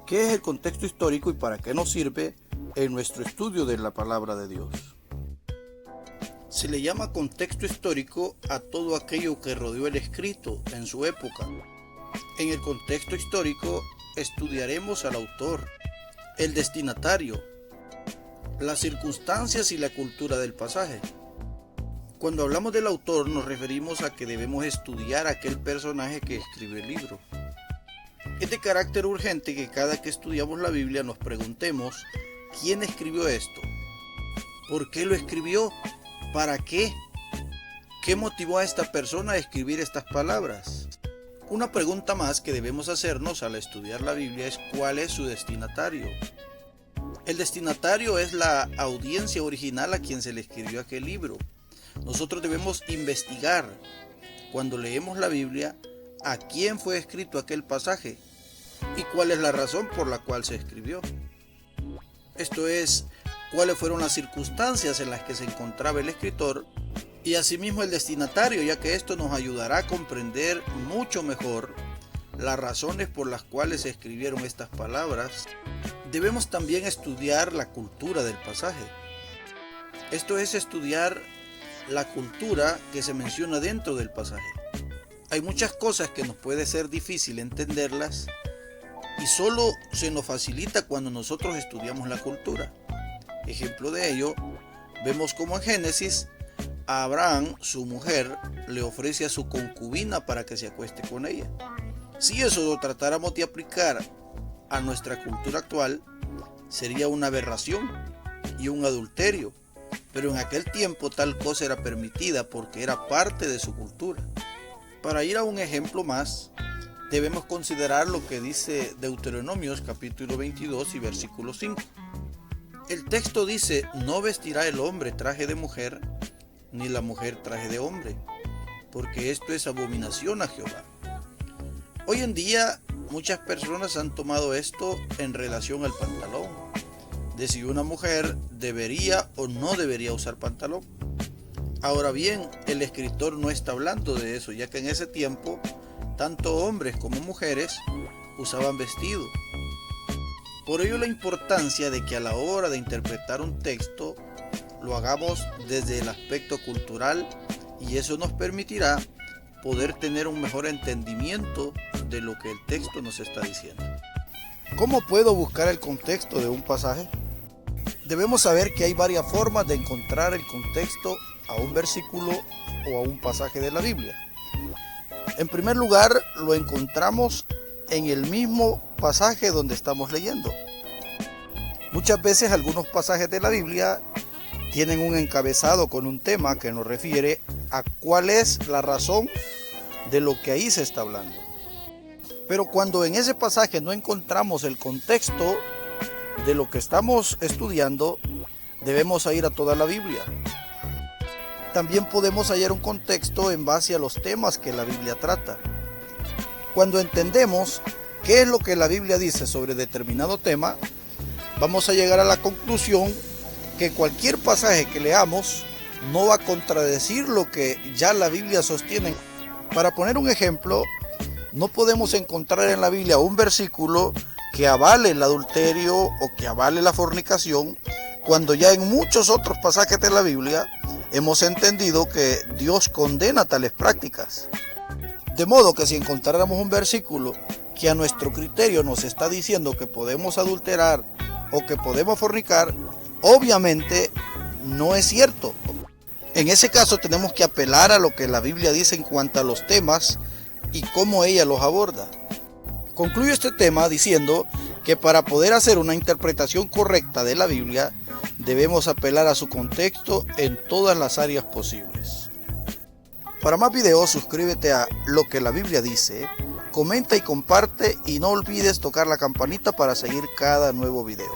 ¿Qué es el contexto histórico y para qué nos sirve en nuestro estudio de la palabra de Dios? Se le llama contexto histórico a todo aquello que rodeó el escrito en su época. En el contexto histórico estudiaremos al autor, el destinatario, las circunstancias y la cultura del pasaje. Cuando hablamos del autor nos referimos a que debemos estudiar a aquel personaje que escribió el libro. Es de carácter urgente que cada que estudiamos la Biblia nos preguntemos ¿quién escribió esto? ¿Por qué lo escribió? ¿Para qué? ¿Qué motivó a esta persona a escribir estas palabras? Una pregunta más que debemos hacernos al estudiar la Biblia es ¿cuál es su destinatario? El destinatario es la audiencia original a quien se le escribió aquel libro. Nosotros debemos investigar, cuando leemos la Biblia, a quién fue escrito aquel pasaje y cuál es la razón por la cual se escribió. Esto es, cuáles fueron las circunstancias en las que se encontraba el escritor y asimismo el destinatario, ya que esto nos ayudará a comprender mucho mejor las razones por las cuales se escribieron estas palabras. Debemos también estudiar la cultura del pasaje. Esto es estudiar la cultura que se menciona dentro del pasaje. Hay muchas cosas que nos puede ser difícil entenderlas y solo se nos facilita cuando nosotros estudiamos la cultura. Ejemplo de ello, vemos como en Génesis, a Abraham, su mujer, le ofrece a su concubina para que se acueste con ella. Si eso lo tratáramos de aplicar a nuestra cultura actual, sería una aberración y un adulterio, pero en aquel tiempo tal cosa era permitida porque era parte de su cultura. Para ir a un ejemplo más, debemos considerar lo que dice Deuteronomios capítulo 22 y versículo 5. El texto dice, no vestirá el hombre traje de mujer, ni la mujer traje de hombre, porque esto es abominación a Jehová. Hoy en día muchas personas han tomado esto en relación al pantalón, de si una mujer debería o no debería usar pantalón. Ahora bien, el escritor no está hablando de eso, ya que en ese tiempo, tanto hombres como mujeres usaban vestido. Por ello la importancia de que a la hora de interpretar un texto, lo hagamos desde el aspecto cultural y eso nos permitirá poder tener un mejor entendimiento de lo que el texto nos está diciendo. ¿Cómo puedo buscar el contexto de un pasaje? Debemos saber que hay varias formas de encontrar el contexto a un versículo o a un pasaje de la Biblia. En primer lugar, lo encontramos en el mismo pasaje donde estamos leyendo. Muchas veces algunos pasajes de la Biblia tienen un encabezado con un tema que nos refiere a cuál es la razón de lo que ahí se está hablando. Pero cuando en ese pasaje no encontramos el contexto de lo que estamos estudiando, debemos ir a toda la Biblia. También podemos hallar un contexto en base a los temas que la Biblia trata. Cuando entendemos qué es lo que la Biblia dice sobre determinado tema, vamos a llegar a la conclusión que cualquier pasaje que leamos no va a contradecir lo que ya la Biblia sostiene. Para poner un ejemplo, no podemos encontrar en la Biblia un versículo que avale el adulterio o que avale la fornicación, cuando ya en muchos otros pasajes de la Biblia hemos entendido que Dios condena tales prácticas. De modo que si encontráramos un versículo que a nuestro criterio nos está diciendo que podemos adulterar o que podemos fornicar, obviamente no es cierto. En ese caso tenemos que apelar a lo que la Biblia dice en cuanto a los temas y cómo ella los aborda. Concluyo este tema diciendo que para poder hacer una interpretación correcta de la Biblia, debemos apelar a su contexto en todas las áreas posibles. Para más videos, suscríbete a Lo que la Biblia dice, comenta y comparte y no olvides tocar la campanita para seguir cada nuevo video.